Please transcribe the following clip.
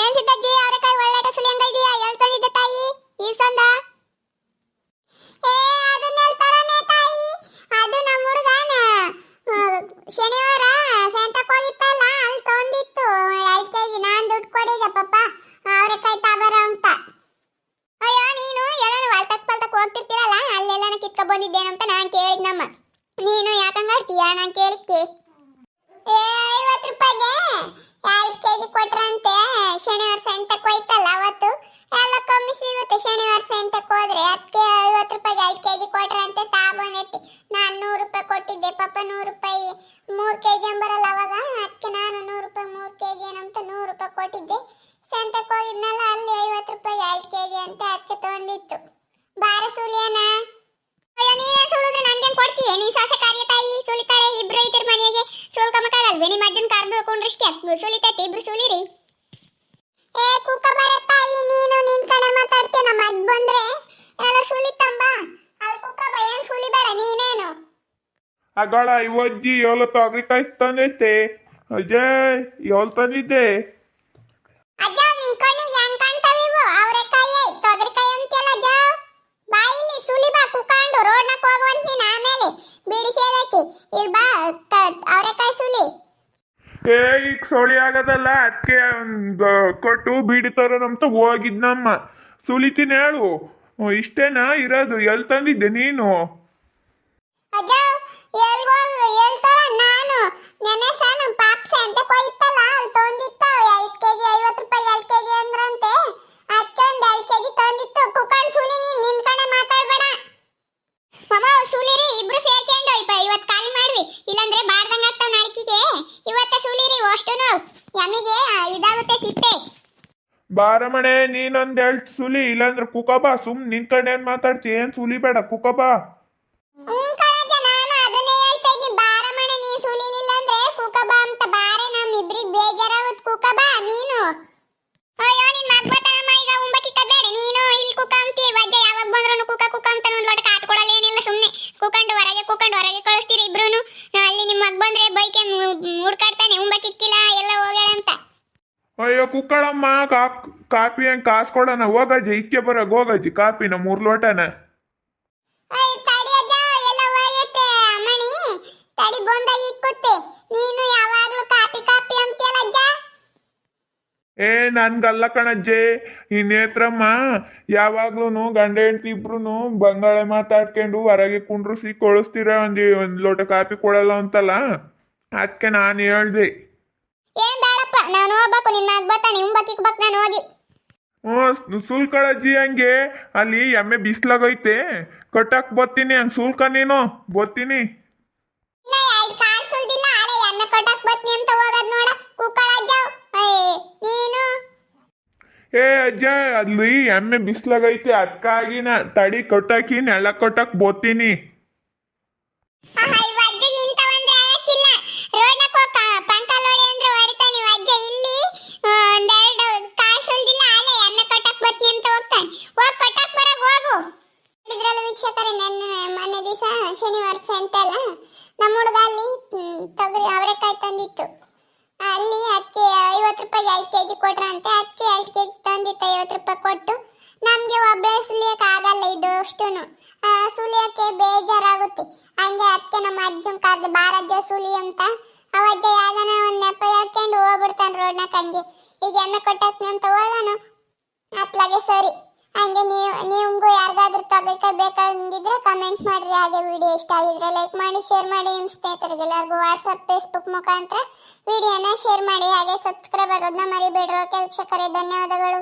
ಏನ್ ಸಿದ್ದಜ್ಜಿ ಅವರೆಕಾಯಿ ಒಳ್ಳೆಟ ಸುಲಿಯಂಗ ಇದೆಯಾ? ಎಲ್ ತಂದಿದ್ದೆ ತಾಯಿ ಈ ಸಂದ? ಏ ಅದನ್ನ ಹೇಳ್ತಾರನೆ ತಾಯಿ, ಅದು ನಮ್ಮ ಹುಡುಗನ ಶನಿವಾರ ಸೆಂಟಕ್ ಹೋಗಿತ್ತಲ್ಲ ಅಲ್ಲಿ ತಂದಿತ್ತು 2 ಕೆಜಿ. ನಾನ್ ದುಡ್ಡು ಕೊಡಿದೆ ಪಾಪ ಅವರೆಕಾಯಿ ತಾಬರ ಅಂತ. ಅಯ್ಯೋ ನೀನು ಏನೋ ವಾಲ್ತಕ್ ಪಲ್ತಕ್ ಹೋಗ್ತಿರ್ತೀರಲ್ಲ ಅಲ್ಲೆಲ್ಲ ಕಿತ್ಕ ಬಂದಿದ್ದೇನೆ ಅಂತ ನಾನು ಕೇಳಿದ್ನಮ್ಮ. ನೀನು ಯಾಕಂಗಾಡ್ತೀಯ ನಾನು ಕೇಳಿದ್ಕೆ? ಏ 50 ರೂಪಾಯಿಗೆ 2 ಕೆಜಿ ಕೊಟ್ರಂತೆ. ಶನಿವಾರ ಸೆಂಟಕ್ ಹೋಯ್ತಲ್ಲ ಅವತ್ತು ಎಲ್ಲ ಕಮ್ಮಿ ಸಿಗುತ್ತೆ ಶನಿವಾರ ಸೆಂಟಕ್ ಹೋದ್ರೆ. ಅದಕ್ಕೆ 50 ರೂಪಾಯಿಗೆ 2 ಕೆಜಿ ಕೊಟ್ರಂತೆ ತಾ ಬಂದೈತಿ. ನಾನು 100 ರೂಪಾಯಿ ಕೊಟ್ಟಿದ್ದೆ ಪಾಪ. 100 ರೂಪಾಯಿ 3 ಕೆಜಿ ಅಂಬರಲ್ಲ ಅವಾಗ, ಅದಕ್ಕೆ ನಾನು 100 ರೂಪಾಯಿ 3 ಕೆಜಿ ಏನಂತ 100 ರೂಪಾಯಿ ಕೊಟ್ಟಿದ್ದೆ. ಸೆಂಟಕ್ ಹೋಗಿದ್ನಲ್ಲ ಅಲ್ಲಿ 50 ರೂಪಾಯಿಗೆ 2 ಕೆಜಿ ಅಂತ ಅದಕ್ಕೆ ತಂದಿತ್ತು. ಬಾರ ಸುಲಿಯನ. ಅಯ್ಯೋ ನೀನೇ ಸುಲಿದ್ರೆ ನಂಗೇನ್ ಕೊಡ್ತೀಯ? ನೀ ಸೊಸೆ ಕಾರ್ಯ ತಾಯಿ ಸುಲಿತಾರೆ, ಇಬ್ರು ಐತಿರ ಮನೆಗೆ ಸುಲ್ಕಮಕ್ಕಾಗಲ್ವೇ? ನಿಮ್ಮ ಅಜ್ಜನ ಕರ್ದು ಕೊಂಡ್ರಷ್ಟೇ ಸುಲಿತೈತಿ, ಇಬ್ರು ಸುಲಿರಿ. ಏ ಕುಕ್ಕ ಬರ ತಾಯಿ, ನೀನು ನಿನ್ ಕಡೆ ಮಾತಾಡ್ತೀಯ. ನಮ್ಮ ಅಜ್ಜ ಬಂದ್ರೆ ಎಲ್ಲ ಸುಲಿತಂಬ. ಅಲ್ಲಿ ಕುಕ್ಕ ಬಾ, ಏನ್ ಸುಲಿಬೇಡ ನೀನೇನು. ಅಗಳ ಇವಜ್ಜಿ ಏಳು ತೊಗರಿಕಾಯಿ ತಂದೈತೆ. ಅಜಯ್ ಏಳು ತಂದಿದ್ದೆ. ಅಜ್ಜ ನಿನ್ ಕಣ್ಣಿಗೆ ಹೆಂಗ್ ಕಾಣ್ತಾವಿವು? ಅವರೆಕಾಯಿ ತೊಗರಿಕಾಯಿ ಅಂತೆಲ್ಲ ಅಜ್ಜ. ಬಾಯಿಲಿ ಸುಲಿ ಬಾ ಕುಕ್ಕಾಂಡು ರೋಡ್ನಾಗ ಹೋಗುವಂತ ನೀನ್. ಆಮೇಲೆ ಬಿಡಿಸಿ ಹೇಳಕ್ಕೆ ಇಲ್ಲಿ ಬಾ ಅವರೆಕಾಯಿ ಸುಲಿ. ಏ ಈಗ ಸೊಳಿ ಆಗದಲ್ಲ ಅದಕ್ಕೆ ಕೊಟ್ಟು ಬೀಡಿತಾರಂತ ಹೋಗಿದ್ನಮ್ಮ. ಸುಲಿತೀನಿ ಹೇಳು. ಇಷ್ಟೇನಾ ಇರೋದು? ಎಲ್ಲಿ ತಂದಿದ್ದೆ ನೀನು? ಅಜ್ಜ ಹೇಳ್ತಾರ ನಾನು ನೆನೆ ನಮ್ಮ ಪಾಪ ಸೆಂಟಕ್ ಹೋಯ್ತಲ್ಲ ಅಲ್ಲಿ ತಂದಿತ್ತು 2 ಕೆಜಿ 50 ರೂಪಾಯಿ 2 ಕೆಜಿ ಅಂದ್ರಂತೆ. ಅದಕ್ಕೆ ಒಂದು 2 ಕೆಜಿ ತಂದಿತ್ತು. ಕುಕ್ಕಂಡ್ ಸುಲಿ ನೀನ್ ನಿಂತ್ಕೊಂಡೆ ಮಾತಾಡ್ಬೇಡ. ಮಮ್ಮ ಸುಲಿರಿ ಇಬ್ರು ಸೇರ್ಕೊಂಡು ಇವತ್ತು ಖಾಲಿ ಮಾಡ್ರಿ, ಇಲ್ಲಾಂದ್ರೆ ಬಾರ್ದಂಗ ಆಗ್ತಾವ ನಾಲ್ಕಿಗೆ. ಇವತ್ತೇ ಸುಲಿರಿ ಅಷ್ಟುನು, ಯಮಿಗೆ ಇದಾಗುತ್ತೆ ಸಿಪ್ಪೆ. ಬಾರಮಣೆ ನೀನೊಂದ್ ಹೇಳ್ ಸುಲಿ, ಇಲ್ಲಾಂದ್ರೆ ಕುಕಬಾ. ಸುಮ್ ನಿನ್ ಕಡೆ ಏನ್ ಮಾತಾಡ್ತಿ? ಏನ್ ಸುಲಿಬೇಡ ಕುಕಬಾ. ನಾನು ಅದನ್ನೇ ಹೇಳ್ತಾ ಇದ್ದೀನಿ. ಬಾರಮಣೆ ನೀ ಸುಲಿಲಿಲ್ಲ ಅಂದ್ರೆ ಕುಕಬಾ ಅಂತ. ಬಾರೆ ನಮ್ಮಿಬ್ರಿಗೆ ಬೇಜಾರಾಗುತ್ತೆ. ಕುಕಬಾ ನೀನು. ಅಯ್ಯೋ ನಿನ್ ಮಗ ಬರ್ತಾನಮ್ಮ ಈಗ ಉಂಬಕ್ಕಿ ಕದ್ದಾಡಿ. ನೀನು ಇಲ್ಲಿ ಕುಕ ಅಂತೀಯ. ವಜ್ಜ ಯಾವಾಗ ಬಂದ್ರು ಕುಕ ಕುಕ ಅಂತ ಒಂದು ಲೋಟ ಕಾಟ್ ಕೊಡಲ್ಲ ಏನಿಲ್ಲ. ಸುಮ್ಮನೆ ಕುಕ್ಕಂಡು ಹೊರಗೆ ಕಳಿಸ್ತೀರಿ ಇಬ್ರು. ಅಲ್ಲಿ ನಿಮ್ಮ ಮಗ ಬಂದ್ರೆ ಬೈಕೆ ಹುಡ್ಕಾಡ್ತಾನೆ ಉಂಬಕ್ಕಿಕ್ಕಿಲ್ಲ ಎಲ್ಲ ಹೋಗ್ಯಾಳ ಅಂತ. ಅಯ್ಯೋ ಕುಕ್ಕಳಮ್ಮ, ಕಾಪಿ ಹೆಂಗ್ ಕಾಸು ಕೊಡೋಣ. ಹೋಗಜ್ಜಿ ಇಕ್ಕೆ ಬರಾಗ ಹೋಗಜ್ಜಿ ಕಾಪಿನ 3 ಲೋಟನ. ತಡಿ ಅಜ್ಜ ಎಲ್ಲ ಹೋಗತ್ತೆ ಅಮ್ಮಣಿ. ತಡಿ ಬಂದಾಗ ಇಕ್ಕುತ್ತೆ. ನೀನು ಯಾವಾಗ್ಲೂ ಕಾಪಿ ಕಾಪಿ ಅಂತೀಯಲ್ಲ ಅಜ್ಜ. ಏ ನನ್ಗಲ್ಲ ಕಣಜ್ಜೆ, ಈ ನೇತ್ರಮ್ಮ ಯಾವಾಗ್ಲೂ ಗಂಡ ಹೆಂಡತಿ ಇಬ್ರು ಬಂಗಾಳ ಮಾತಾಡ್ಕೊಂಡು ಹೊರಗೆ ಕುಂಡ್ರಿಸಿ ಕಳಿಸ್ತೀರ. ಒಂದ್ ಲೋಟ ಕಾಪಿ ಕೊಡಲ್ಲ ಅಂತಲ್ಲ, ಅದಕ್ಕೆ ನಾನು ಹೇಳ್ದೆ. ಏನ್ ಬೇಡಪ್ಪ, ನಾನು ಹೋಗ್ಬೇಕು. ನಿನ್ನ ಮಗ ಬರ್ತಾನೆ ಉಂಬಕ್ಕಿಕ್ಬೇಕು ನಾನು ಹೋಗಿ. ಸುಲ್ಕಳಜ್ಜಿ ಹಂಗೆ ಅಲ್ಲಿ ಎಮ್ಮೆ ಬಿಸ್ಲಾಗೈತೆ ಕಟ್ಟಕ್ ಬತ್ತೀನಿ. ಹಂಗ್ ಸುಲ್ಕ ನೀನು ಬತ್ತೀನಿ. ಇನ್ನ 2 ಕಾಲ್ ಸುಲ್ದಿಲ್ಲ ಆಳೆ ಎಣ್ಣೆ ಕಟ್ಟಕ್ ಬತ್ನಿ ಅಂತ ಹೋಗದ್ ನೋಡ ಕುಕ್ಕಳ ಅಜ್ಜ. ನೀನು ಏ ಅಜ್ಜ ಅಲ್ಲಿ ಎಮ್ಮೆ ಬಿಸ್ಲಾಗೈತೆ ಅದಕ್ಕಾಗಿ ನಾ ತಡಿ ಕಟ್ಟಾಕಿ ನೆಳ ಕಟ್ಟಕ್ ಬತ್ತೀನಿ. ಅಜ್ಜಿಗೆ ಇಂಥವಂದ್ರೆ ಆಗಕ್ಕಿಲ್ಲ. ರೋಡ್ನಾಗ ಹೋಗ ಪಂಕಲ್ ಹೊಡಿ ಅಂದ್ರೆ ಹೊಡಿತಾನೆ ಅಜ್ಜ. ಇಲ್ಲಿ ಒಂದೆರಡು ಕಾಲ್ ಸುಲ್ದಿಲ್ಲ ಆಳೆ ಎಣ್ಣೆ ಕಟ್ಟಕ್ ಬತ್ನಿ ಅಂತ ಹೋಗ್ತಾನೆ. ಹೋಗ್ ಕಟ್ಟಕ್ ಬರಕ್ ಹೋಗು. ಇದ್ರಲ್ಲ ವೀಕ್ಷಕರೇ, ಮೊನ್ನೆ ದಿವಸ ಶನಿವಾರ ಸಂತೆ ಅಲ್ಲ, ನಮ್ಮ ಹುಡುಗ ಅಲ್ಲಿ ತೊಗರಿ ಅವರೆಕಾಯಿ ತಂದಿತ್ತು. ಅಲ್ಲಿ ಅದಕ್ಕೆ 50 ರೂಪಾಯಿಗೆ 2 ಕೆಜಿ ಕೊಟ್ರಂತೆ. ಅದಕ್ಕೆ 2 ಕೆಜಿ ತಂದಿತ್ತು 50 ರೂಪಾಯಿ ಕೊಟ್ಟು. ನಮಗೆ ಒಬ್ಬರೇ ಸುಲಿಯಕ್ಕೆ ಆಗಲ್ಲ ಇದು ಅಷ್ಟುನು. ಸುಲಿಯಕ್ಕೆ ಬೇಜಾರಾಗುತ್ತೆ. ಹಂಗೆ ಅದಕ್ಕೆ ನಮ್ಮ ಅಜ್ಜನ ಕರೆದು ಬಾರಜ್ಜ ಸುಲಿ ಅಂತ. ಅವಜ್ಜ ಯಾವ್ದಾನ ಒಂದು ನೆಪ ಹೇಳ್ಕೊಂಡು ಹೋಗ್ಬಿಡ್ತಾನೆ ರೋಡ್ನಾಗ. ಹಂಗೆ ಈಗ ಎಮ್ಮೆ ಕೊಟ್ಟಕ್ನಿ ಅಂತ ಹೋದಾನು ಅತ್ಲಾಗೆ ಸರಿ. ಹಂಗೆ ನಿಮ್ಗೂ ಯಾರಿಗಾದ್ರೂ ತೊಗರಿಕಾಯಿ ಬೇಕಾಗಿದ್ರೆ ಕಮೆಂಟ್ ಮಾಡ್ರಿ. ಹಾಗೆ ವಿಡಿಯೋ ಇಷ್ಟ ಆಗಿದ್ರೆ ಲೈಕ್ ಮಾಡಿ, ಶೇರ್ ಮಾಡಿ. ನಿಮ್ಮ ಸ್ನೇಹಿತರಿಗೆ ಎಲ್ಲರಿಗೂ ವಾಟ್ಸಪ್ ಫೇಸ್ಬುಕ್ ಮುಖಾಂತರ ವಿಡಿಯೋನ ಶೇರ್ ಮಾಡಿ. ಹಾಗೆ ಸಬ್ಸ್ಕ್ರೈಬ್ ಆಗೋದನ್ನ ಮರಿಬೇಡ್ರಿ. ಓಕೆ ವೀಕ್ಷಕರೇ, ಧನ್ಯವಾದಗಳು.